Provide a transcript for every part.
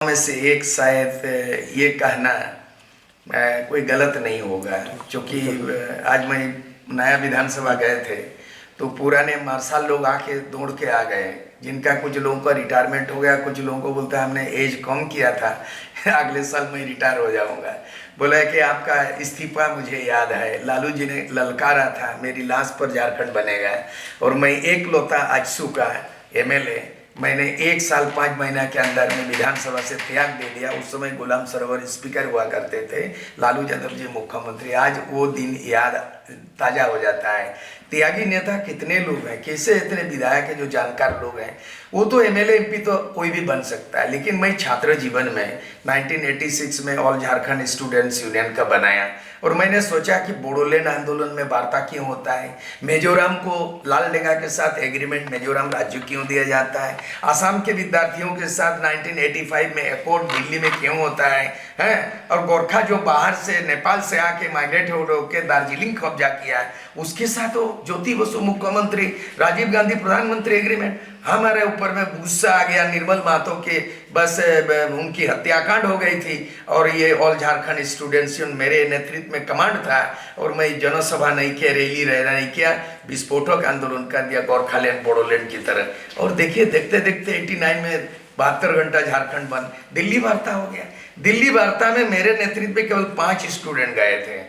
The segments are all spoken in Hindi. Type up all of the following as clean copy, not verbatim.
में से एक शायद ये कहना कोई गलत नहीं होगा, क्योंकि आज मैं नया विधानसभा गए थे तो पुराने मार्शल लोग आके दौड़ के आ गए, जिनका कुछ लोगों का रिटायरमेंट हो गया, कुछ लोगों को बोलता है हमने एज कम किया था अगले साल मैं रिटायर हो जाऊंगा। बोला है कि आपका इस्तीफा मुझे याद है, लालू जी ने ललकारा था मेरी लाश पर झारखंड बनेगा, और मैं एक लौता आजसू का एमएलए मैंने 1 साल 5 महीना के अंदर में विधानसभा से त्याग दे दिया। उस समय गुलाम सरवर स्पीकर हुआ करते थे, लालू यादव जी मुख्यमंत्री। आज वो दिन याद ताज़ा हो जाता है। त्यागी नेता कितने लोग हैं, कैसे इतने विधायक हैं जो जानकार लोग हैं। वो तो एमएलए एमपी तो कोई भी बन सकता है, लेकिन मैं छात्र जीवन में 1986 में ऑल झारखंड स्टूडेंट्स यूनियन का बनाया, और मैंने सोचा कि बोडोलैंड आंदोलन में वार्ता क्यों होता है, मिजोरम को लालडेंगा के साथ एग्रीमेंट मिजोरम राज्य क्यों दिया जाता है, असम के विद्यार्थियों के साथ 1985 में अकॉर्ड दिल्ली में क्यों होता है, और गोरखा जो बाहर से नेपाल से आके माइग्रेट हो के दार्जिलिंग कब्जा किया है, उसके साथ वो ज्योति बसु मुख्यमंत्री, राजीव गांधी प्रधानमंत्री एग्रीमेंट। हमारे ऊपर में गुस्सा आ गया, निर्मल महतो के बस उनकी हत्याकांड हो गई थी, और ये ऑल झारखंड स्टूडेंट्स मेरे नेतृत्व में कमांड था, और मैं जनसभा नहीं किया, रैली नहीं किया, विस्फोटक आंदोलन कर दिया गोरखालैंड बोडोलैंड की तरह। और देखिए देखते देखते 89 में 72 घंटा झारखंड बंद, दिल्ली वार्ता हो गया। दिल्ली वार्ता में मेरे नेतृत्व में केवल 5 स्टूडेंट गए थे,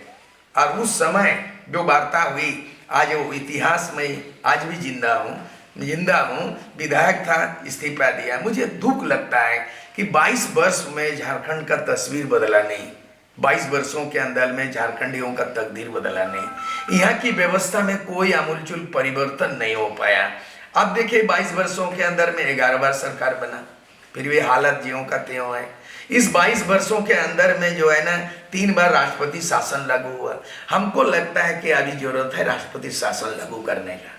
और उस समय जो वार्ता हुई, आज वो इतिहास में आज भी जिंदा हूँ। विधायक था, इस्तीफा दिया। मुझे दुख लगता है कि 22 वर्ष में झारखंड का तस्वीर बदला नहीं, 22 वर्षों के अंदर में झारखंडियों का तकदीर बदला नहीं, यहाँ की व्यवस्था में कोई आमूलचूल परिवर्तन नहीं हो पाया। अब देखिए 22 वर्षों के अंदर में 11 बार सरकार बना, फिर भी हालत ज्यों का त्यों है। इस 22 वर्षों के अंदर में जो है ना 3 बार राष्ट्रपति शासन लागू हुआ। हमको लगता है कि अभी जरूरत है राष्ट्रपति शासन लागू करने का।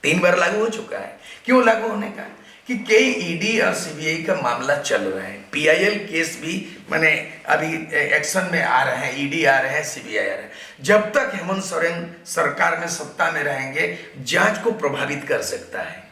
3 बार लागू हो चुका है। क्यों लागू होने का? कि कई ईडी और सीबीआई का मामला चल रहा है, पीआईएल केस भी मैंने अभी एक्शन में आ रहे हैं, ईडी आ रहे हैं, सीबीआई आ रहे हैं। जब तक हेमंत सोरेन सरकार में सत्ता में रहेंगे, जांच को प्रभावित कर सकता है।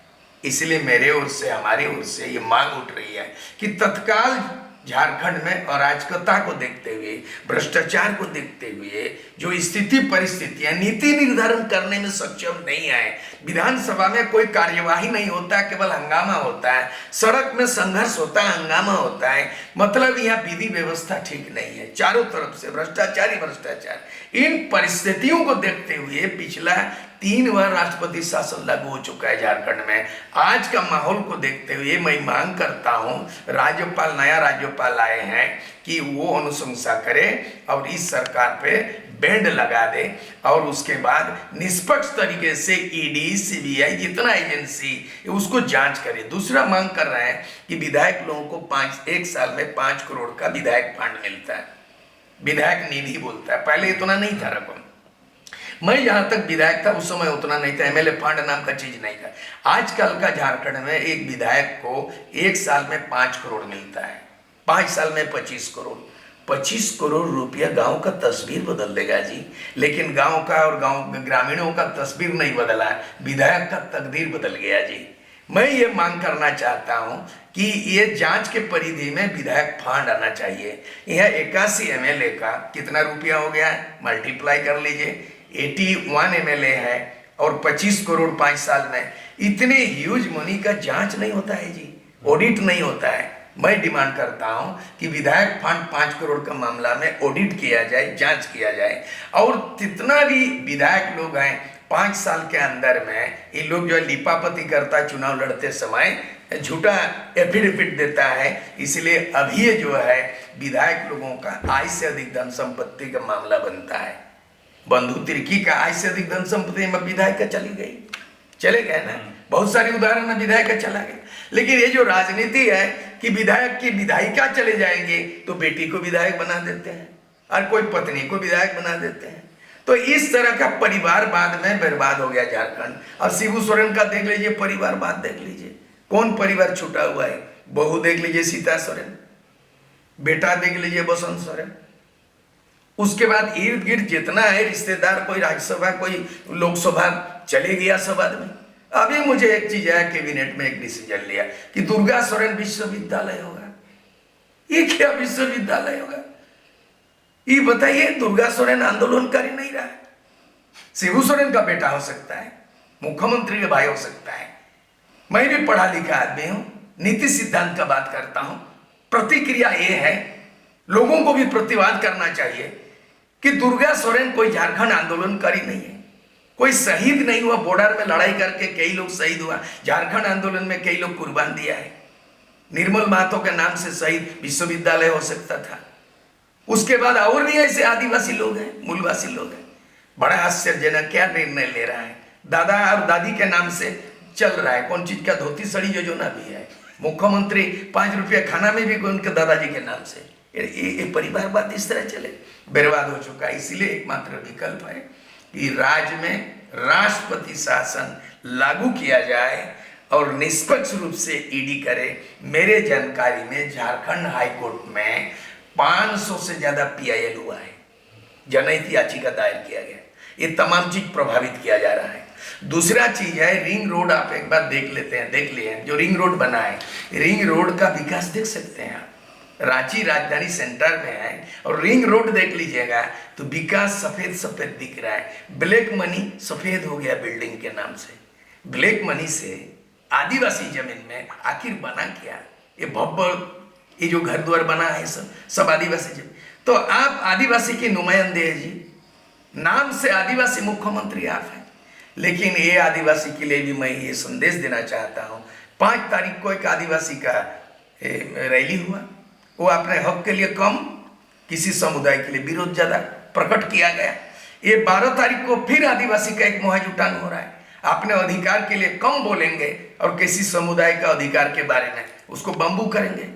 इसलिए मेरे ओर से, हमारी ओर से ये मांग उठ रही है कि तत्काल झारखंड में अराजकता को देखते हुए, भ्रष्टाचार को देखते हुए, जो स्थिति परिस्थितियां नीति निर्धारण करने में सक्षम नहीं है, विधानसभा में कोई कार्यवाही नहीं होता, केवल हंगामा होता है, सड़क में संघर्ष होता है, हंगामा होता है, मतलब यहाँ विधि व्यवस्था ठीक नहीं है, चारों तरफ से भ्रष्टाचार ही भ्रष्टाचार। इन परिस्थितियों को देखते हुए पिछला 3 बार राष्ट्रपति शासन लागू हो चुका है झारखंड में। आज का माहौल को देखते हुए मैं मांग करता हूं, राज्यपाल, नया राज्यपाल आए हैं, कि वो अनुशंसा करे और इस सरकार पे बैंड लगा दे, और उसके बाद निष्पक्ष तरीके से ईडी, सीबीआई, जितना एजेंसी उसको जांच करे। दूसरा मांग कर रहे हैं कि विधायक लोगों को 1 साल में 5 करोड़ का विधायक फंड मिलता है, विधायक निधि बोलता है। पहले इतना नहीं था रकम, मैं जहां तक विधायक था उस समय उतना नहीं था, एमएलए फंड नाम का चीज नहीं था। आजकल का झारखंड में एक विधायक को 1 साल में 5 करोड़ मिलता है, 5 साल में 25 करोड़। 25 करोड़ रुपया गांव का तस्वीर बदल देगा जी, लेकिन गांव का और गांव ग्रामीणों का तस्वीर नहीं बदला, विधायक का तकदीर बदल गया जी। मैं ये मांग करना चाहता हूं कि ये जांच के परिधि में विधायक फंड आना चाहिए। यह 81 एमएलए का कितना रुपया हो गया है, मल्टीप्लाई कर लीजिए। 81 एमएलए है और 25 करोड़ 5 साल में, इतने ह्यूज मनी का जांच नहीं होता है जी, ऑडिट नहीं होता है। मैं डिमांड करता हूं कि विधायक फंड 5 करोड़ का मामला में ऑडिट किया जाए, जांच किया जाए, और जितना भी विधायक लोग हैं 5 साल के अंदर में, ये लोग जो है लिपापति करता है, चुनाव लड़ते समय झूठा एफिडेविट देता है, इसलिए अभी जो है विधायक लोगों का आय से अधिक धन संपत्ति का मामला बनता है। बंधु तिर्की का आय से अधिक धन संपत्ति में विधायक का चले गए ना, बहुत सारी उदाहरण है विधायक का चला गया। लेकिन ये जो राजनीति है कि विधायक की विधायिका चले जाएंगे तो बेटी को विधायक बना देते हैं, और कोई पत्नी को विधायक बना देते हैं। तो इस तरह का परिवारवाद में बर्बाद हो गया झारखंड। अब शिबू सोरेन का देख लीजिए, परिवारवाद देख लीजिए, कौन परिवार छूटा हुआ है। बहू देख लीजिए सीता सोरेन, बेटा देख लीजिए बसंत सोरेन, उसके बाद इर्द गिर्द जितना है रिश्तेदार, कोई राज्यसभा, कोई लोकसभा चले गया सब आदमी। अभी मुझे एक चीज है, कैबिनेट में एक डिसीजन लिया कि दुर्गा सोरेन विश्वविद्यालय होगा। क्या विश्वविद्यालय होगा? ये बताइए, दुर्गा सोरेन आंदोलनकारी नहीं रहा है? शिबू सोरेन का बेटा हो सकता है, मुख्यमंत्री का भाई हो सकता है। मैं भी पढ़ा लिखा आदमी हूं, नीति सिद्धांत का बात करता हूं। प्रतिक्रिया ये है, लोगों को भी प्रतिवाद करना चाहिए कि दुर्गा सोरेन कोई झारखंड आंदोलनकारी नहीं है, कोई शहीद नहीं हुआ। बॉर्डर में लड़ाई करके कई लोग शहीद हुआ, झारखंड आंदोलन में कई लोग कुर्बान दिया है। निर्मल महतो के नाम से शहीद विश्वविद्यालय हो सकता था। उसके बाद और भी ऐसे आदिवासी लोग हैं, मूलवासी लोग हैं। बड़ा आश्चर्यजनक क्या निर्णय ले रहा है, दादा और दादी के नाम से चल रहा है। कौन चीज का धोती सड़ी योजना भी है, मुख्यमंत्री 5 रुपया खाना में भी उनके दादाजी के नाम से। ये परिवार बात इस तरह चले, बर्बाद हो चुका है। इसीलिए एकमात्र विकल्प है कि राज्य में राष्ट्रपति शासन लागू किया जाए और निष्पक्ष रूप से ईडी करे। मेरे जानकारी में झारखंड हाईकोर्ट में 500 से ज्यादा PIL हुआ है, जनहित याचिका दायर किया गया। ये तमाम चीज प्रभावित किया जा रहा है। दूसरा चीज है रिंग रोड। आप एक बार देख लेते हैं, देख लिए जो रिंग रोड बना है, रिंग रोड का विकास देख सकते हैं आप। रांची राजधानी सेंटर में है और रिंग रोड देख लीजिएगा तो विकास सफेद सफेद दिख रहा है। ब्लैक मनी सफेद हो गया बिल्डिंग के नाम से। ब्लैक मनी से आदिवासी जमीन में आखिर बना क्या? ये भव्य, ये जो घर द्वार बना है सब आदिवासी जमीन। तो आप आदिवासी के नुमाइंदे हैं जी, नाम से आदिवासी मुख्यमंत्री आप हैं। लेकिन ये आदिवासी के लिए भी मैं ये संदेश देना चाहता हूँ। 5 तारीख को एक आदिवासी का रैली हुआ, वो अपने हक के लिए कम, किसी समुदाय के लिए विरोध ज्यादा प्रकट किया गया। ये 12 तारीख को फिर आदिवासी का एक मुहिम जुटान हो रहा है। अपने अधिकार के लिए कम बोलेंगे और किसी समुदाय का अधिकार के बारे में उसको बम्बू करेंगे।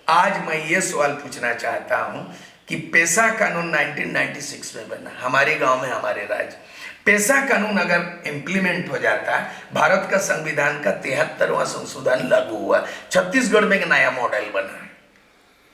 आज मैं ये सवाल पूछना चाहता हूं कि पेशा कानून 1996 में बना हमारे गांव में, हमारे राज्य। पेशा कानून अगर इम्प्लीमेंट हो जाता, भारत का संविधान का 73वां संशोधन लागू हुआ, छत्तीसगढ़ में एक नया मॉडल बना है।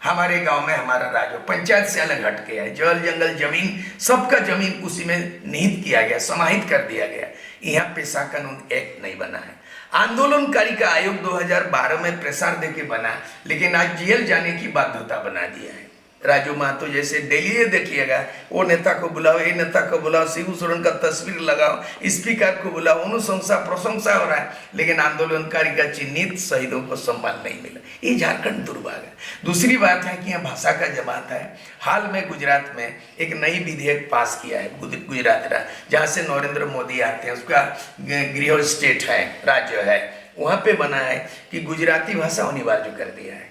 हमारे गांव में हमारा राज्य पंचायत से अलग हट गया है। जल जंगल जमीन, सबका जमीन उसी में निहित किया गया, समाहित कर दिया गया। यहाँ पेशा कानून एक्ट नहीं बना है। आंदोलनकारी का आयोग 2012 में प्रेसार देके बना, लेकिन आज जेल जाने की बाध्यता बना दिया है। राजू महतो जैसे डेली देखिएगा, वो नेता को बुलाओ, ये नेता को बुलाओ, शिबू सोरेन का तस्वीर लगाओ, स्पीकर को बुलाओ, अनुशंसा प्रशंसा हो रहा है, लेकिन आंदोलनकारी का चिन्हित शहीदों को सम्मान नहीं मिला। ये झारखंड दुर्भाग्य है। दूसरी बात है कि यहाँ भाषा का जमात है। हाल में गुजरात में एक नई विधेयक पास किया है, गुजरात जहाँ से नरेंद्र मोदी आते हैं, उसका गृह स्टेट है, राज्य है, वहाँ पे बना है कि गुजराती भाषा अनिवार्य कर दिया है।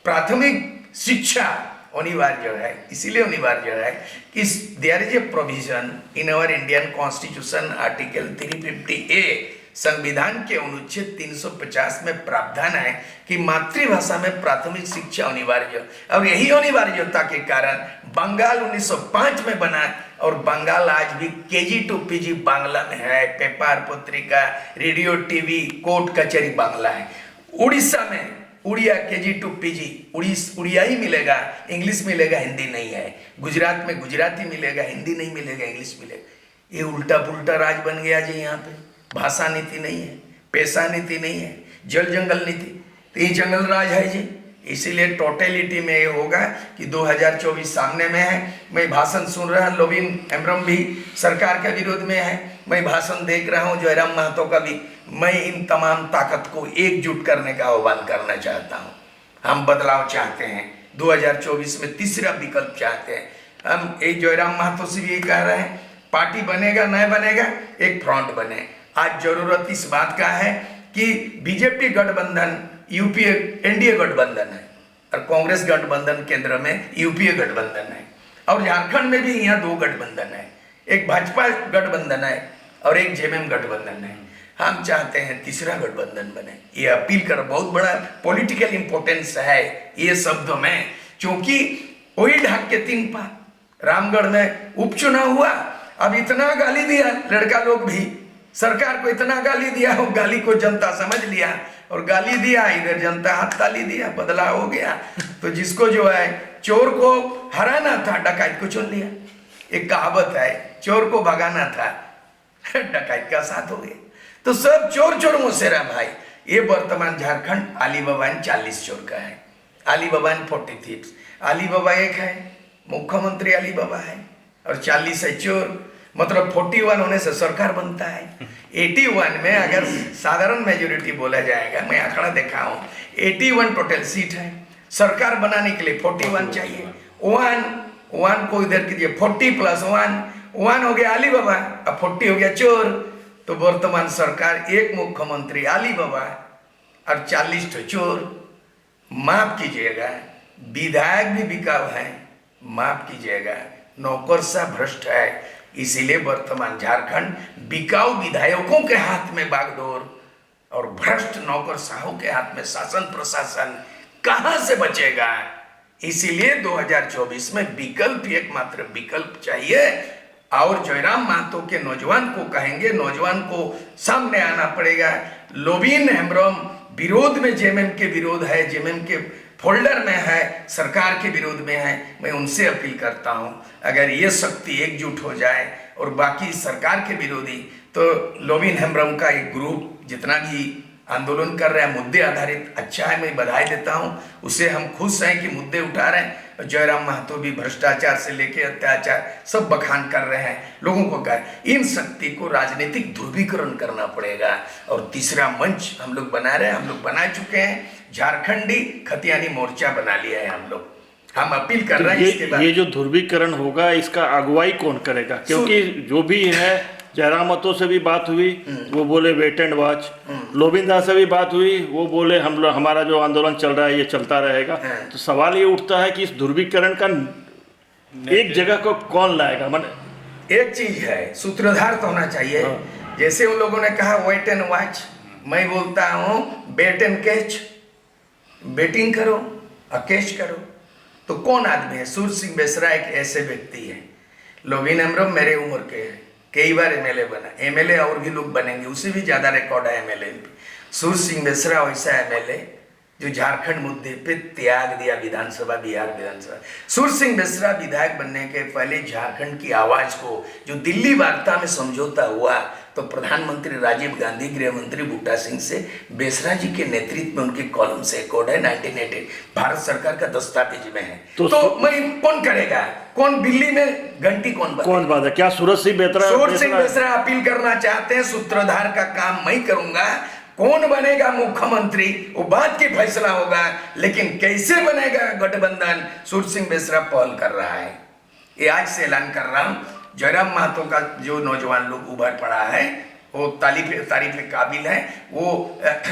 प्राथमिक शिक्षा अनिवार्य है। इसीलिए अनिवार्य है कि there is a provision in our Indian constitution article 350A, संविधान के अनुच्छेद 350 में प्रावधान है कि मातृभाषा में प्राथमिक शिक्षा अनिवार्य। और यही अनिवार्यता के कारण बंगाल 1905 में बना और बंगाल आज भी KG to PG बांग्ला में है। पेपर, पत्रिका, रेडियो, टीवी, कोर्ट कचहरी बांग्ला है। उड़ीसा में Odia KG to PG Odia ही मिलेगा, इंग्लिश मिलेगा, हिंदी नहीं है। गुजरात में गुजराती मिलेगा, हिंदी नहीं मिलेगा, इंग्लिश मिलेगा। ये उल्टा पुल्टा राज बन गया जी। यहाँ पे भाषा नीति नहीं है, पेशा नीति नहीं है, जल जंगल नीति, तो ये जंगल राज है जी। इसीलिए टोटलिटी में ये होगा कि 2024 सामने में है। मैं भाषण सुन रहा हूँ, लोबिन हेम्ब्रम भी सरकार के विरोध में है, मैं भाषण देख रहा हूँ जयराम महतो का भी। मैं इन तमाम ताकत को एकजुट करने का आह्वान करना चाहता हूँ। हम बदलाव चाहते हैं, 2024 में तीसरा विकल्प चाहते हैं। हम एक जयराम महतो से भी ये कह रहे हैं, पार्टी बनेगा नहीं बनेगा, एक फ्रंट बने। आज जरूरत इस बात का है कि बीजेपी गठबंधन यूपीए एनडीए गठबंधन है और कांग्रेस गठबंधन केंद्र में यूपीए गठबंधन है। और झारखंड में भी यहाँ 2 गठबंधन है, एक भाजपा गठबंधन है और एक जेएमएम गठबंधन है। हम चाहते हैं तीसरा गठबंधन बने। ये अपील कर, बहुत बड़ा पॉलिटिकल इंपोर्टेंस है ये शब्दों में, क्योंकि वही ढाक के 3 पार। रामगढ़ में उपचुनाव हुआ, अब इतना गाली दिया लड़का लोग भी, सरकार को इतना गाली दिया, वो गाली को जनता समझ लिया और गाली दिया, इधर जनता हाथ ताली दिया, बदलाव हो गया। तो जिसको जो है चोर को हराना था, डकैत को चुन लिया। एक कहावत है, चोर को भगाना था, डकैत का साथ हो गया। तो सब चोर चोर मुसेरा भाई। ये वर्तमान झारखंड अली बाबा 40 चोर का है। अली बाबा एंड 40 थीव्स। अली बाबा एक है, मुख्यमंत्री अली बाबा है, और 40 है चोर। मतलब 41 होने से सरकार बनता है। 81 में अगर साधारण मेजोरिटी बोला जाएगा, मैं आंकड़ा देखा हूँ, 81 टोटल सीट है। सरकार बनाने के लिए 41 चाहिए। वन को इधर कीजिए, 40 + 1 हो गया अली बाबा, अब 40 हो गया चोर। तो वर्तमान सरकार एक मुख्यमंत्री अली बाबा और 40 तो चोर। माफ कीजिएगा, विधायक भी बिकाऊ है, माफ कीजिएगा, नौकरशाह भ्रष्ट है। इसीलिए वर्तमान झारखंड बिकाऊ विधायकों के हाथ में बागडोर और भ्रष्ट नौकरशाहों के हाथ में शासन प्रशासन कहां से बचेगा। इसीलिए 2024 में विकल्प, एकमात्र विकल्प चाहिए। और जयराम महतो के नौजवान को कहेंगे, नौजवान को सामने आना पड़ेगा। लोबिन हेम्ब्रम विरोध में, जेएमएम के विरोध है, जेएमएम के फोल्डर में है, सरकार के विरोध में है। मैं उनसे अपील करता हूं, अगर ये शक्ति एकजुट हो जाए और बाकी सरकार के विरोधी, तो लोबिन हेम्ब्रम का एक ग्रुप जितना भी आंदोलन कर रहे हैं मुद्दे आधारित, अच्छा है, मैं बधाई देता हूं। उसे हम खुश हैं कि मुद्दे उठा रहे हैं। जयराम महतो भी भ्रष्टाचार से लेकर अत्याचार सब बखान कर रहे हैं, लोगों को कह, इन शक्ति को राजनीतिक ध्रुवीकरण करना पड़ेगा। और तीसरा मंच हम लोग बना रहे हैं, हम लोग बना चुके हैं, झारखंडी खतियानी मोर्चा बना लिया है हम लोग। हम अपील कर रहे हैं इसके बाद। ये जो ध्रुवीकरण होगा, इसका अगुवाई कौन करेगा? क्योंकि जो भी है, जयराम महतो से भी बात हुई, वो बोले वेट एंड वॉच। लोबिन दास से भी बात हुई, वो बोले हमारा जो आंदोलन चल रहा है ये चलता रहेगा। तो सवाल ये उठता है कि इस ध्रुवीकरण का एक जगह को कौन लाएगा? मतलब एक चीज है, सूत्रधार तो होना चाहिए। जैसे उन लोगों ने कहा वेट एंड वॉच, मैं बोलता हूँ बेट एंड कैच, बेटिंग करो और कैच करो। तो कौन आदमी है? सूर सिंह बेसरा एक ऐसे व्यक्ति है। लोबिन हेम्ब्रम मेरे उम्र के हैं, कई बार एमएलए बना, एमएलए और भी लोग बनेंगे, उससे भी ज्यादा रिकॉर्ड है एमएलए। सूर सिंह बेसरा वैसा एमएलए जो झारखंड मुद्दे पे त्याग दिया विधानसभा, बिहार विधानसभा। सूर सिंह बेसरा विधायक बनने के पहले झारखंड की आवाज को, जो दिल्ली वार्ता में समझौता हुआ, तो प्रधानमंत्री राजीव गांधी, गृह मंत्री बूटा सिंह से बेसरा जी के नेतृत्व में उनके कॉलम से कोड है 1980 भारत सरकार का दस्तावेज में है। तो मैं कौन करेगा? कौन दिल्ली में घंटी कौन बात? क्या सूरज सिंह बेसरा अपील करना चाहते हैं? सूत्रधार का काम मैं करूंगा। कौन बनेगा मुख्यमंत्री वो बात की फैसला होगा, लेकिन कैसे बनेगा गठबंधन, सूर सिंह बेसरा पहल कर रहा है। ये आज से ऐलान कर रहा हूं। जयराम महतो का जो नौजवान लोग उभर पड़ा है, वो तारीफ काबिल है। वो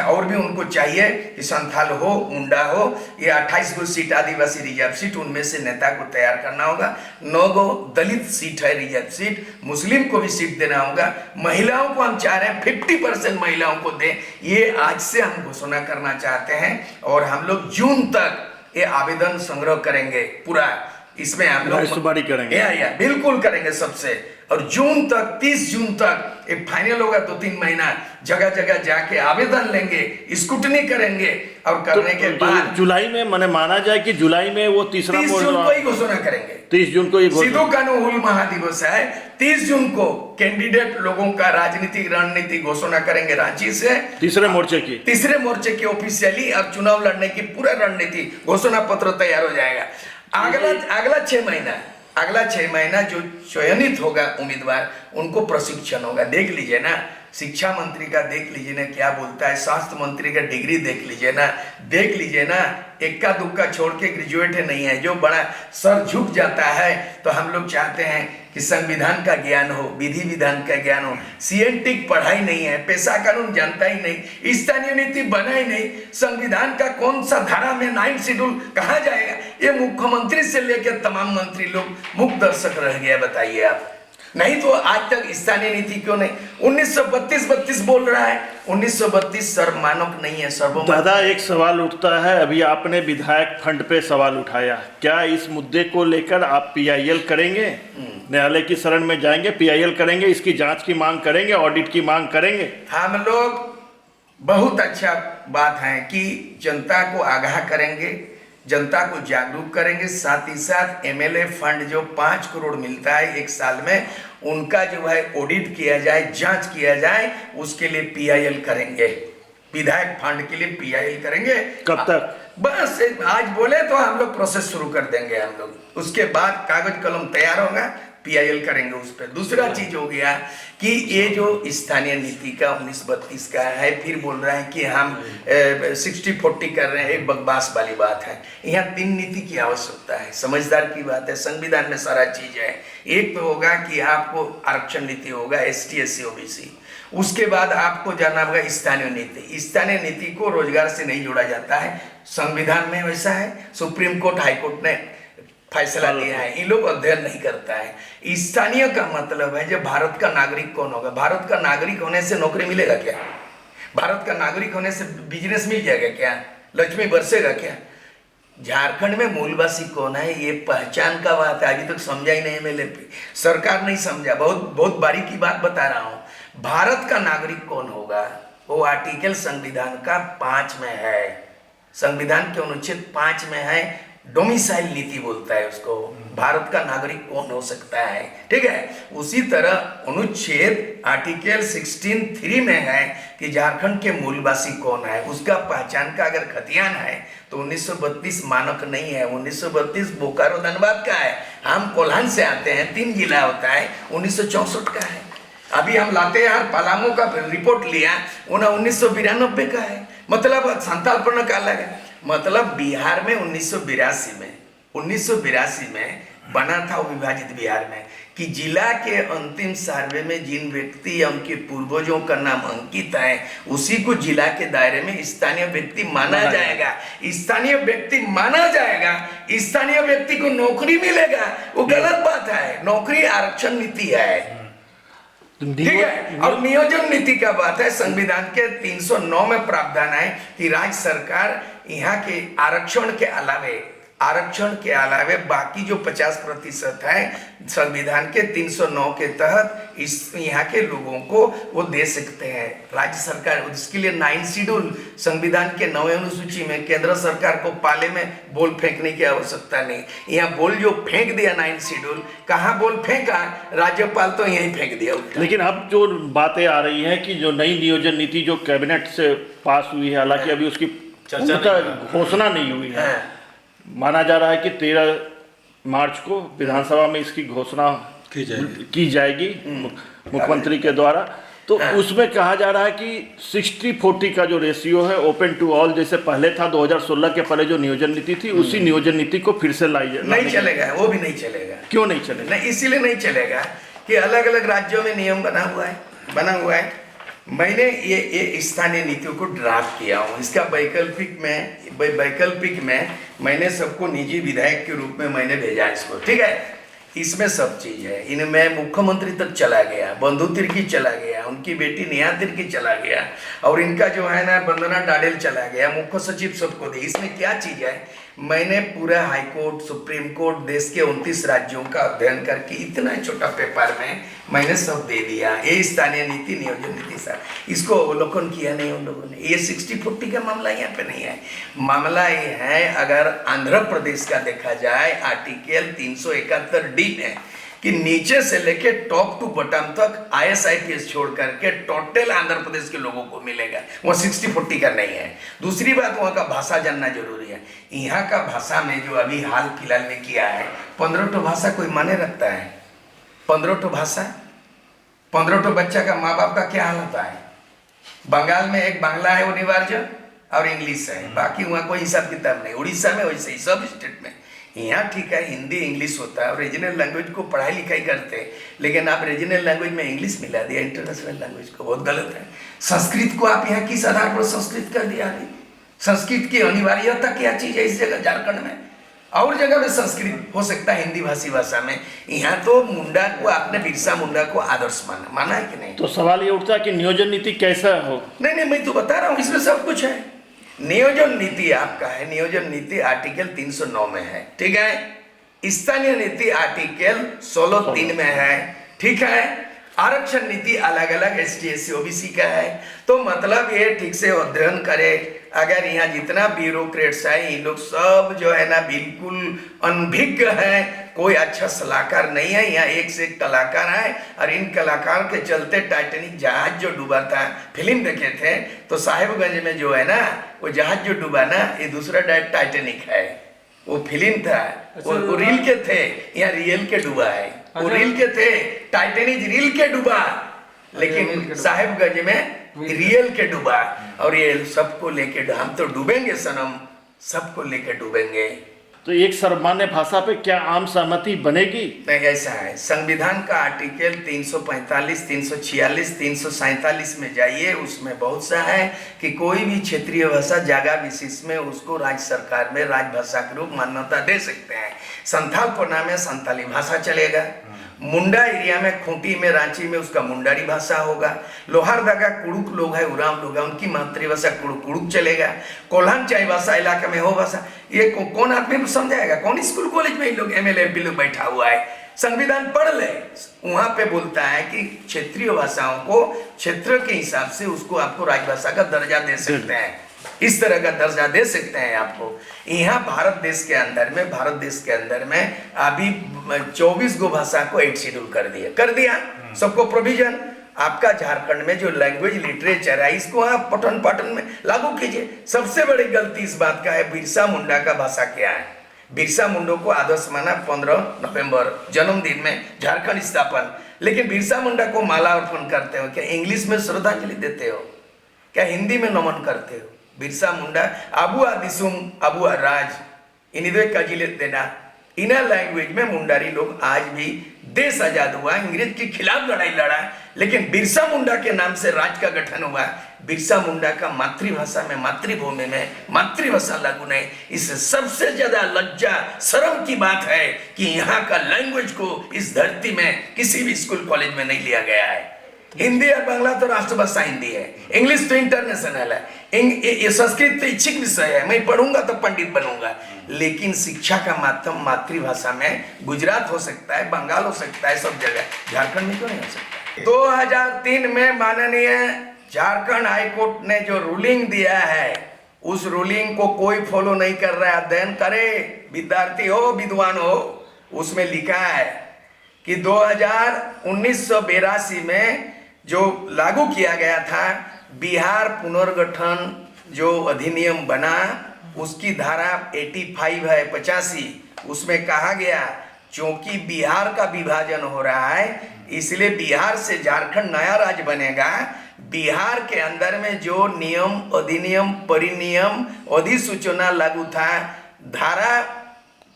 और भी उनको चाहिए कि संथाल हो, मुंडा हो, ये 28 गो सीट आदिवासी रिजर्व सीट, उनमें से नेता को तैयार करना होगा। 9 गो दलित सीट है रिजर्व सीट, मुस्लिम को भी सीट देना होगा। महिलाओं को हम चाह रहे हैं 50% महिलाओं को दें, ये आज से हम घोषणा करना चाहते हैं। और हम लोग जून तक ये आवेदन संग्रह करेंगे पूरा, इसमें हम लोग सुपारी करेंगे, या बिल्कुल करेंगे सबसे। और जून तक, 30 जून तक एक फाइनल होगा। 2-3 महीना जगह जगह जाके आवेदन लेंगे, स्क्रूटनी करेंगे, और करने के बाद जुलाई में मैंने माना जाए कि जुलाई में वो 30 जून को ही घोषणा करेंगे। 30 जून को ही सिद्धू कानू हुल महादिवस है। 30 जून को कैंडिडेट लोगों का राजनीतिक रणनीति घोषणा करेंगे रांची से, तीसरे मोर्चे की ऑफिशियली, और चुनाव लड़ने की पूरा रणनीति घोषणा पत्र तैयार हो जाएगा। अगला 6 महीना जो चयनित होगा उम्मीदवार, उनको प्रशिक्षण होगा। देख लीजिए ना, शिक्षा मंत्री का देख लीजिए ना क्या बोलता है, स्वास्थ्य मंत्री का डिग्री देख लीजिए ना, इक्का दुक्का छोड़ के ग्रेजुएट नहीं है, जो बड़ा सर झुक जाता है। तो हम लोग चाहते हैं कि संविधान का ज्ञान हो, विधि विधान का ज्ञान हो। सीएनटिक पढ़ाई नहीं है, पेशा कानून जानता ही नहीं, स्थानीय नीति बना ही नहीं, संविधान का कौन सा धारा में 9 शेड्यूल कहाँ जाएगा? ये मुख्यमंत्री से लेकर तमाम मंत्री लोग मुक्त दर्शक रह गया। बताइए आप, नहीं तो आज तक स्थानीय नीति क्यों नहीं? 1932 बोल रहा है, 1932 सर्वमानक नहीं है, सर्वमानक। दादा, एक सवाल उठता है, अभी आपने विधायक फंड पे सवाल उठाया, क्या इस मुद्दे को लेकर आप पीआईएल करेंगे? न्यायालय की शरण में जाएंगे, पीआईएल करेंगे, इसकी जांच की मांग करेंगे, ऑडिट की मांग करेंगे? हम लोग बहुत अच्छा बात है कि जनता को आगाह करेंगे, जनता को जागरूक करेंगे। साथ ही साथ एमएलए फंड जो 5 करोड़ मिलता है एक साल में, उनका जो है ऑडिट किया जाए, जांच किया जाए, उसके लिए पीआईएल करेंगे। विधायक फंड के लिए पीआईएल करेंगे। कब तक? बस आज बोले तो हम लोग प्रोसेस शुरू कर देंगे हम लोग, उसके बाद कागज कलम तैयार होगा, पीआईएल करेंगे उस पर। दूसरा चीज हो गया कि ये जो स्थानीय नीति का 1932 का है, फिर बोल रहे हैं कि हम 60-40 कर रहे हैं, एक बकवास वाली बात है। यहाँ 3 नीति की आवश्यकता है, समझदार की बात है, संविधान में सारा चीज है। एक तो होगा कि आपको आरक्षण नीति होगा, ST SC OBC, उसके बाद आपको जाना होगा स्थानीय नीति। स्थानीय नीति को रोजगार से नहीं जोड़ा जाता है, संविधान में वैसा है, सुप्रीम कोर्ट हाई कोर्ट ने फैसला दिया है, ये लोग अध्ययन नहीं करता है। स्थानीय का मतलब है जब भारत का नागरिक कौन होगा, भारत का नागरिक होने से नौकरी मिलेगा क्या, भारत का नागरिक होने से बिजनेस मिल जाएगा क्या, लक्ष्मी बरसेगा क्या। झारखंड में मूलवासी कौन है ये पहचान का बात है, अभी तक समझा ही नहीं MLA सरकार नहीं समझा। बहुत बारीकी बात बता रहा हूँ। भारत का नागरिक कौन होगा वो आर्टिकल संविधान का 5 में है, संविधान के अनुच्छेद 5 में है, डोमिसाइल नीति बोलता है उसको, भारत का नागरिक कौन हो सकता है, ठीक है। उसी तरह अनुच्छेद आर्टिकल 16(3) में है कि झारखंड के मूलवासी कौन है, उसका पहचान का अगर खतियान है तो 1932 मानक नहीं है, 1932 बोकारो धनबाद का है। हम कोल्हान से आते हैं, 3 जिला होता है, 1964 का है। अभी हम लातेहार पलामू का रिपोर्ट लिया, 1992 का है, मतलब संतालपन का अलग है। मतलब बिहार में 1982 में बना था वो विभाजित बिहार में कि जिला के अंतिम सर्वे में जिन व्यक्ति या उनके पूर्वजों का नाम अंकित है उसी को जिला के दायरे में स्थानीय व्यक्ति माना जाएगा। स्थानीय व्यक्ति माना जाएगा, स्थानीय व्यक्ति को नौकरी मिलेगा, वो गलत बात है। नौकरी आरक्षण नीति है, ठीक है। और नियोजन नीति का बात है, संविधान के 309 में प्रावधान है कि राज्य सरकार यहाँ के आरक्षण के अलावे बाकी जो 50% है संविधान के 309 के तहत इस यहाँ के लोगों को वो दे सकते हैं राज्य सरकार। उसके लिए 9 शेड्यूल संविधान के 9वें अनुसूची में केंद्र सरकार को पाले में बोल फेंकने की आवश्यकता नहीं। यहाँ बोल जो फेंक दिया 9 शेड्यूल, कहाँ बोल फेंका, राज्यपाल तो यहीं फेंक दिया। लेकिन अब जो बातें आ रही हैं कि जो नई नियोजन नीति जो कैबिनेट से पास हुई है, हालांकि अभी उसकी घोषणा नहीं हुई है, माना जा रहा है कि 13 मार्च को विधानसभा में इसकी घोषणा की जाएगी मुख्यमंत्री के द्वारा। तो उसमें कहा जा रहा है कि 60-40 का जो रेशियो है ओपन टू ऑल, जैसे पहले था 2016 के पहले जो नियोजन नीति थी, उसी नियोजन नीति को फिर से नहीं चलेगा, वो भी नहीं चलेगा। क्यों नहीं चलेगा? नहीं, इसीलिए नहीं चलेगा कि अलग अलग राज्यों में नियम बना हुआ है। मैंने ये स्थानीय नीतियों को ड्राफ्ट किया हूँ। इसका वैकल्पिक में मैंने सबको निजी विधायक के रूप में मैंने भेजा इसको, ठीक है। इसमें सब चीज है, इनमें मुख्यमंत्री तक चला गया, बंधु तिर्की चला गया, उनकी बेटी नेहा तिर्की चला गया, और इनका जो है ना वंदना डाडेल चला गया, मुख्य सचिव सबको दी। इसमें क्या चीज है, मैंने पूरा हाई कोर्ट, सुप्रीम कोर्ट, देश के 29 राज्यों का अध्ययन करके इतना छोटा पेपर में मैंने सब दे दिया। ये स्थानीय नीति, नियोजन नीति सर, इसको अवलोकन किया नहीं उन लोगों ने। ये 60-40 का मामला यहाँ पे नहीं है। मामला ये है, अगर आंध्र प्रदेश का देखा जाए आर्टिकल 371D में कि नीचे से लेके टॉप टू बॉटम तक IAS छोड़ करके टोटल आंध्र प्रदेश के लोगों को मिलेगा, वो 60-40 का नहीं है। दूसरी बात, वहाँ का भाषा जानना जरूरी है। यहाँ का भाषा में जो अभी हाल फिलहाल में किया है, 15 भाषा कोई माने रखता है? 15 भाषा, 15 बच्चा का माँ बाप का क्या हाल होता है? बंगाल में एक बांग्ला है अनिवार्य और इंग्लिश है, बाकी वहाँ कोई हिसाब किताब नहीं। उड़ीसा में वैसे ही, सब स्टेट में। यहाँ ठीक है, हिंदी इंग्लिश होता है और रीजनल लैंग्वेज को पढ़ाई लिखाई करते हैं, लेकिन आप रीजनल लैंग्वेज में इंग्लिश मिला दिया इंटरनेशनल लैंग्वेज को, बहुत गलत है। संस्कृत को आप यहाँ किस आधार पर संस्कृत कर दिया? संस्कृत की अनिवार्यता क्या चीज़ है इस जगह झारखंड में? और जगह में संस्कृत हो सकता है हिंदी भाषी भाषा में, यहाँ तो मुंडा को, आपने बिरसा मुंडा को आदर्श माना है कि नहीं? तो सवाल ये उठता है कि नियोजन नीति कैसा हो? नहीं, मैं तो बता रहा हूँ, इसमें सब कुछ है। नियोजन नीति आपका है, नियोजन नीति आर्टिकल 309 में है, ठीक है। स्थानीय नीति आर्टिकल 16(3) में है, ठीक है। आरक्षण नीति अलग अलग ST SC OBC का है। तो मतलब ये ठीक से अध्ययन करे, अगर यहाँ जितना ब्यूरोक्रेट्स है ये लोग सब जो है ना बिल्कुल अनभिज्ञ है, कोई अच्छा सलाहकार नहीं है। यहाँ एक से एक कलाकार है और इन कलाकार के चलते टाइटैनिक जहाज जो डूबा था, फिल्म देखे थे तो साहिबगंज में जो है ना वो जहाज जो डूबा ना ये दूसरा टाइटैनिक है, वो फिल्म था। वो रील के थे, यहाँ रियल के डूबा है। वो रील के थे, टाइटैनिक रील के डूबा, लेकिन साहिबगंज में रियल के डूबा। और ये सबको लेके हम तो डूबेंगे सनम, सबको लेके डूबेंगे। तो एक सर्वमान्य भाषा पे क्या आम सहमति बनेगी? नहीं, ऐसा है, संविधान का आर्टिकल 345, 346, 347 में जाइए, उसमें बहुत सा है कि कोई भी क्षेत्रीय भाषा जगह विशेष में उसको राज्य सरकार में राजभाषा के रूप मान्यता दे सकते हैं। संथाल पन्ना में संथाली भाषा चलेगा, मुंडा एरिया में खूंटी में रांची में उसका मुंडारी भाषा होगा, लोहारदगा कुड़ुक लोग है, उराम लोग है, उनकी मातृभाषा कुड़ुक चलेगा, कोल्हान चाईबासा इलाका में हो भाषा। ये कौन आदमी समझाएगा? कौन स्कूल कॉलेज में लोग MLA MP लोग बैठा हुआ है? संविधान पढ़ ले, वहां पे बोलता है कि क्षेत्रीय भाषाओं को क्षेत्र के हिसाब से उसको आपको राजभाषा का दर्जा दे सकते हैं, इस तरह का दर्जा दे सकते हैं आपको। यहाँ भारत देश के अंदर में अभी 24 गो भाषा को 8 शेड्यूल कर दिया सबको प्रोविजन। आपका झारखंड में जो लैंग्वेज लिटरेचर है इसको आप पठन पाठन में लागू कीजिए। सबसे बड़ी गलती इस बात का है, बिरसा मुंडा का भाषा क्या है? बिरसा मुंडा को आदर्श माना 15 नवंबर जन्मदिन में झारखंड स्थापन, लेकिन बिरसा मुंडा को माला अर्पण करते हो क्या? इंग्लिश में श्रद्धांजलि देते हो क्या? हिंदी में नमन करते हो? बिरसा मुंडा अबुआ दिसुम अबुआ राज इनिदे कजिले देना, इना लैंग्वेज में मुंडारी लोग आज भी देश आजाद हुआ, अंग्रेज के खिलाफ लड़ाई लड़ा, लेकिन बिरसा मुंडा के नाम से राज्य का गठन हुआ। बिरसा मुंडा का मातृभाषा में मातृभूमि में मातृभाषा लागू नहीं। इससे सबसे ज्यादा लज्जा शर्म की बात है कि यहाँ का लैंग्वेज को इस धरती में किसी भी स्कूल कॉलेज में नहीं लिया गया है। हिंदी और बांग्ला तो राष्ट्रभाषा हिंदी है, इंग्लिश तो इंटरनेशनल है, ये संस्कृत तो इच्छिक विषय है, मैं पढ़ूंगा तो पंडित बनूंगा, लेकिन शिक्षा का माध्यम मातृभाषा में गुजरात हो सकता है, बंगाल हो सकता है, सब जगह, झारखंड में क्यों नहीं हो सकता? 2003 में माननीय झारखंड हाईकोर्ट ने जो रूलिंग दिया है उस रूलिंग को कोई फॉलो नहीं कर रहा है। अध्ययन करे, विद्यार्थी हो, विद्वान हो, उसमें लिखा है कि 1982 में जो लागू किया गया था बिहार पुनर्गठन जो अधिनियम बना, उसकी धारा 85 है 85, उसमें कहा गया क्योंकि बिहार का विभाजन हो रहा है इसलिए बिहार से झारखंड नया राज्य बनेगा। बिहार के अंदर में जो नियम अधिनियम परिनियम अधिसूचना लागू था धारा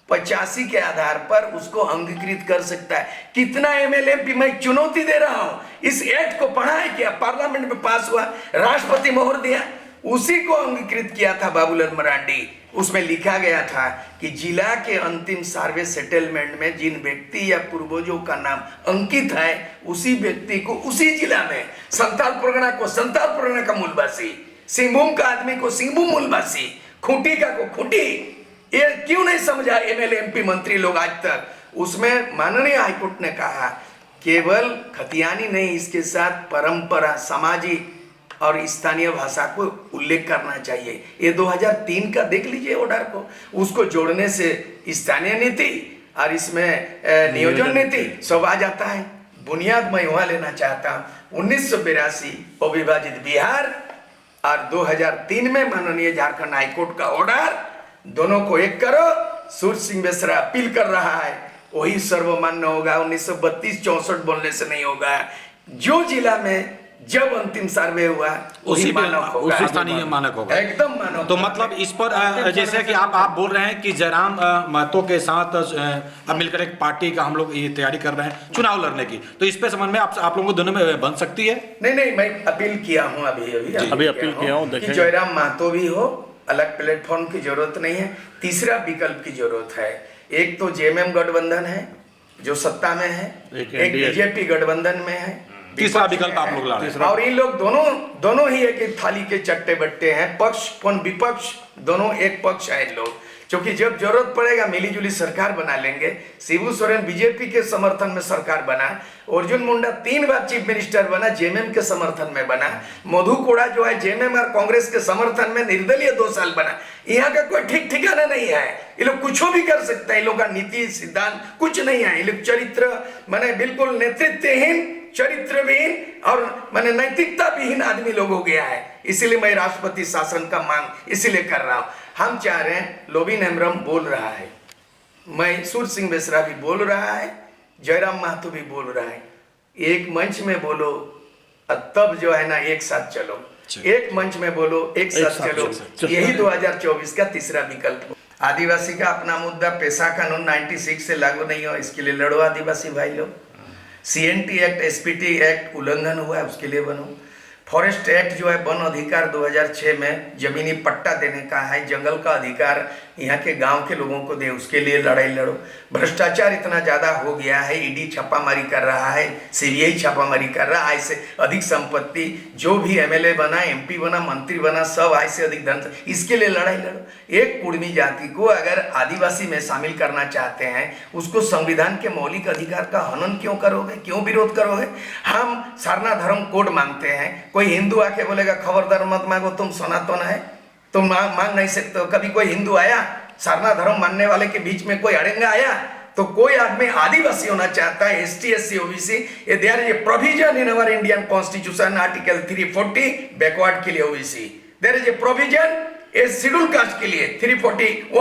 85 के आधार पर उसको अंगीकृत कर सकता है। कितना MLA MP मैं चुनौती दे रहा हूं, इस एक्ट को पढ़ा है क्या? पार्लियामेंट में पास हुआ, राष्ट्रपति मोहर दिया, उसी को अंगीकृत किया था बाबूलाल मरांडी। उसमें लिखा गया था कि जिला के अंतिम सर्वे सेटलमेंट में जिन व्यक्ति या पूर्वजों का नाम अंकित है उसी व्यक्ति को उसी जिला में, संताल परगना को संताल परगना का मूलवासी, सिंहभूम का आदमी को सिंहभूम मूलवासी, खूंटी का को खूंटी। ये क्यों नहीं समझा MLA MP मंत्री लोग आज तक? उसमें माननीय हाईकोर्ट ने कहा केवल खतियानी नहीं, इसके साथ परंपरा, सामाजिक और स्थानीय भाषा को उल्लेख करना चाहिए। ये 2003 का देख लीजिए ऑर्डर को, उसको जोड़ने से स्थानीय नीति और इसमें नियोजन नीति सब आ जाता है। बुनियाद मैं वहां लेना चाहता हूँ 1982 अविभाजित बिहार और 2003 में माननीय झारखंड हाईकोर्ट का ऑर्डर, दोनों को एक करो। सूर्य सिंह बेसरा अपील कर रहा है, वही सर्वमान्य होगा। 1932-64 बोलने से नहीं होगा। जो जिला में जब अंतिम सर्वे हुआ उसी मानक होगा, उसी स्थानीय मानक होगा, एकदम मानक। तो मतलब इस पर जैसे कि आप बोल रहे हैं कि जयराम महतो के साथ अब मिलकर एक पार्टी का हम लोग ये तैयारी कर रहे हैं चुनाव लड़ने की, तो इस पे संबंध में आप लोगों को दोनों में बन सकती है? नहीं, मैं अपील किया हूँ अभी अपील किया हूँ कि जयराम महतो भी हो, अलग प्लेटफॉर्म की जरूरत नहीं है, तीसरा विकल्प की जरूरत है। एक तो JMM गठबंधन है जो सत्ता में है, एक BJP गठबंधन में है, तीसरा विकल्प आप लोग ला रहे हैं। और इन लोग दोनों ही एक थाली के चट्टे बट्टे हैं, पक्ष विपक्ष दोनों एक पक्ष है। इन लोग क्योंकि जब जरूरत पड़ेगा मिलीजुली सरकार बना लेंगे। शिबू सोरेन बीजेपी के समर्थन में सरकार बना, अर्जुन मुंडा 3 बार चीफ मिनिस्टर बना, जेएमएम के समर्थन में बना, मधु कोड़ा जो है जेएमएम और कांग्रेस के समर्थन में निर्दलीय 2 साल बना। यहाँ का कोई ठीक ठिकाना नहीं है, ये लोग कुछ भी कर सकते हैं, इन लोग का नीति सिद्धांत कुछ नहीं है, ये लोग चरित्र माने बिल्कुल नेतृत्वहीन, चरित्रविहीन और माने नैतिकता विहीन आदमी लोग हो गया है। इसीलिए मैं राष्ट्रपति शासन का मांग इसीलिए कर रहा हूं। हम चाह रहे हैं, लोबिन हेम्ब्रम बोल रहा है, मैं सूर सिंह बेसरा भी बोल रहा है, जयराम महतो भी बोल रहा है, एक मंच में बोलो और तब जो है ना एक साथ चलो, एक मंच में बोलो एक साथ चलो, यही 2024 का तीसरा विकल्प हो। आदिवासी का अपना मुद्दा पेशा कानून 96 से लागू नहीं हो, इसके लिए लड़ो आदिवासी भाई लोग। CNT एक्ट, SPT एक्ट उल्लंघन हुआ है, उसके लिए बनो। फॉरेस्ट एक्ट जो है वन अधिकार 2006 में जमीनी पट्टा देने का है, जंगल का अधिकार यहाँ के गांव के लोगों को दे, उसके लिए लड़ाई लड़ो। भ्रष्टाचार इतना ज़्यादा हो गया है, ईडी छापामारी कर रहा है, CBI छापामारी कर रहा है, आय से अधिक संपत्ति, जो भी MLA बना, MP बना, मंत्री बना, सब आय से अधिक धन, इसके लिए लड़ाई लड़ो। एक कुर्मी जाति को अगर आदिवासी में शामिल करना चाहते हैं, उसको संविधान के मौलिक अधिकार का हनन क्यों करोगे, क्यों विरोध करोगे? हम सारना धर्म कोड मांगते हैं, कोई हिंदू आके बोलेगा खबरदार मत मांगो, तुम सनातन है, तुम मांग नहीं सकते हो। कभी कोई हिंदू आया, सारना धर्म मानने वाले के बीच में कोई अड़ेंगा आया? तो कोई आदमी आदिवासी होना चाहता है, ST SC OBC, there is a provision in our Indian constitution article 340 backward के लिए OBC, there is a provision a schedule caste के लिए 341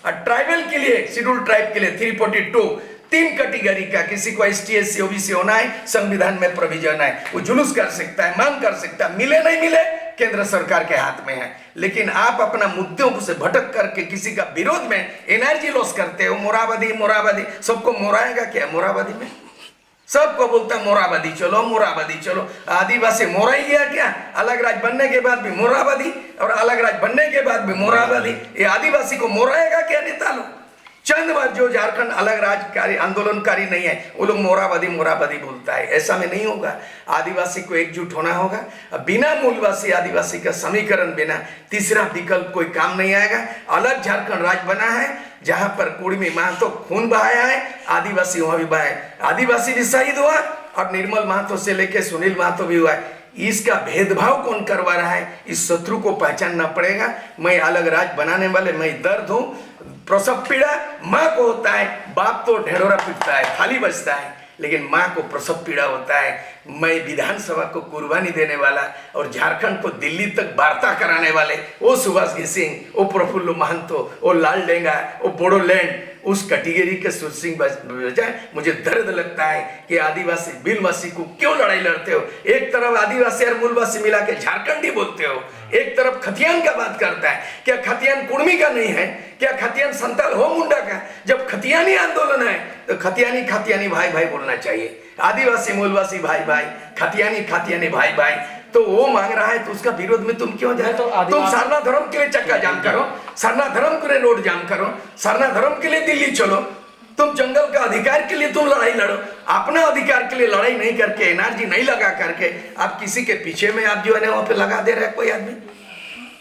और ट्राइबल के लिए, शेड्यूल ट्राइब के लिए 342। 3 कैटेगरी का किसी को ST SC OBC होना है, संविधान में प्रोविजन है, वो जुलूस कर सकता है, मांग कर सकता है, मिले नहीं मिले केंद्र सरकार के हाथ में है। लेकिन आप अपना मुद्दों से भटक करके किसी का विरोध में एनर्जी लॉस करते हो। मोराबादी मोराबादी, सबको मोराएगा क्या? मोराबादी में सबको बोलता है मोराबादी चलो, मोराबादी चलो। आदिवासी मोरा ही गया क्या? अलग राज्य बनने के बाद भी मोराबादी और अलग राज्य बनने के बाद भी मोराबादी। ये आदिवासी को मोराएगा क्या नेता लोग? चंद बार जो झारखंड अलग राज्यकारी आंदोलनकारी नहीं है, वो लोग मोराबादी मोराबादी बोलता है। ऐसा में नहीं होगा, आदिवासी को एकजुट होना होगा। बिना मूलवासी आदिवासी का समीकरण बिना तीसरा विकल्प कोई काम नहीं आएगा। अलग झारखंड राज्य बना है, जहां पर कुर्मी महतो खून बहाया है, आदिवासी वहां भी बहाया, आदिवासी भी शहीद हुआ और निर्मल महतो से लेके सुनील महतो भी हुआ है। इसका भेदभाव कौन करवा रहा है? इस शत्रु को पहचानना पड़ेगा। मैं अलग राज्य बनाने वाले, मैं दर्द हूं। प्रसव पीड़ा माँ को होता है, बाप तो ढेरोरा पीटता है, थाली बजता है, लेकिन माँ को प्रसव पीड़ा होता है। मैं विधानसभा को कुर्बानी देने वाला और झारखंड को दिल्ली तक वार्ता कराने वाले वो सुभाष सिंह, वो प्रफुल्ल महंतो, वो लाल डेंगा, वो बोडोलैंड, उस कैटेगरी के सुर सिंह बजाय मुझे दर्द लगता है कि आदिवासी बिलवासी को क्यों लड़ाई लड़ते हो? एक तरफ आदिवासी और मूलवासी मिला के झारखंडी बोलते हो, एक तरफ खतियान का बात करता है। क्या खतियान कुर्मी का नहीं है? क्या खतियान संताल हो मुंडा का? जब खतियानी आंदोलन है तो खतियानी खतियानी भाई भाई बोलना चाहिए, आदिवासी मूलवासी भाई भाई, खतियानी खतियानी भाई भाई। तो वो मांग रहा है तो उसका विरोध में तुम क्यों जाए? तो तुम सारना धर्म के लिए चक्का जाम करो, सारना धर्म के लिए रोड जाम करो, सारना धर्म के लिए दिल्ली चलो। तुम जंगल का अधिकार के लिए तुम लड़ाई लड़ो, अपना अधिकार के लिए लड़ाई नहीं करके, एनर्जी नहीं लगा करके आप किसी के पीछे में आप जो है ना वहां पे लगा दे रहे कोई आदमी।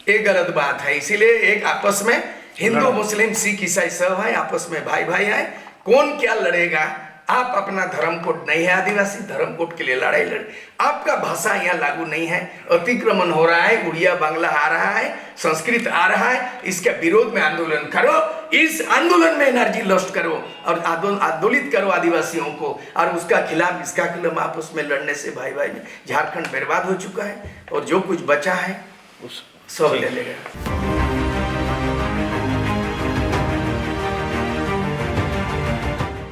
ये गलत बात है। इसीलिए एक आपस में हिंदू मुस्लिम सिख ईसाई सब है, आपस में भाई भाई है। कौन क्या लड़ेगा? आप अपना धर्म कोड नहीं है, आदिवासी धर्म कोड के लिए लड़ाई लड़े। आपका भाषा यहाँ लागू नहीं है, अतिक्रमण हो रहा है, उड़िया बांग्ला आ रहा है, संस्कृत आ रहा है, इसके विरोध में आंदोलन करो, इस आंदोलन में एनर्जी लॉस्ट करो और आंदोलित करो आदिवासियों को। और उसका खिलाफ इसका खिलाफ आपस में लड़ने से भाई भाई में झारखंड बर्बाद हो चुका है और जो कुछ बचा है सब ले लेगा।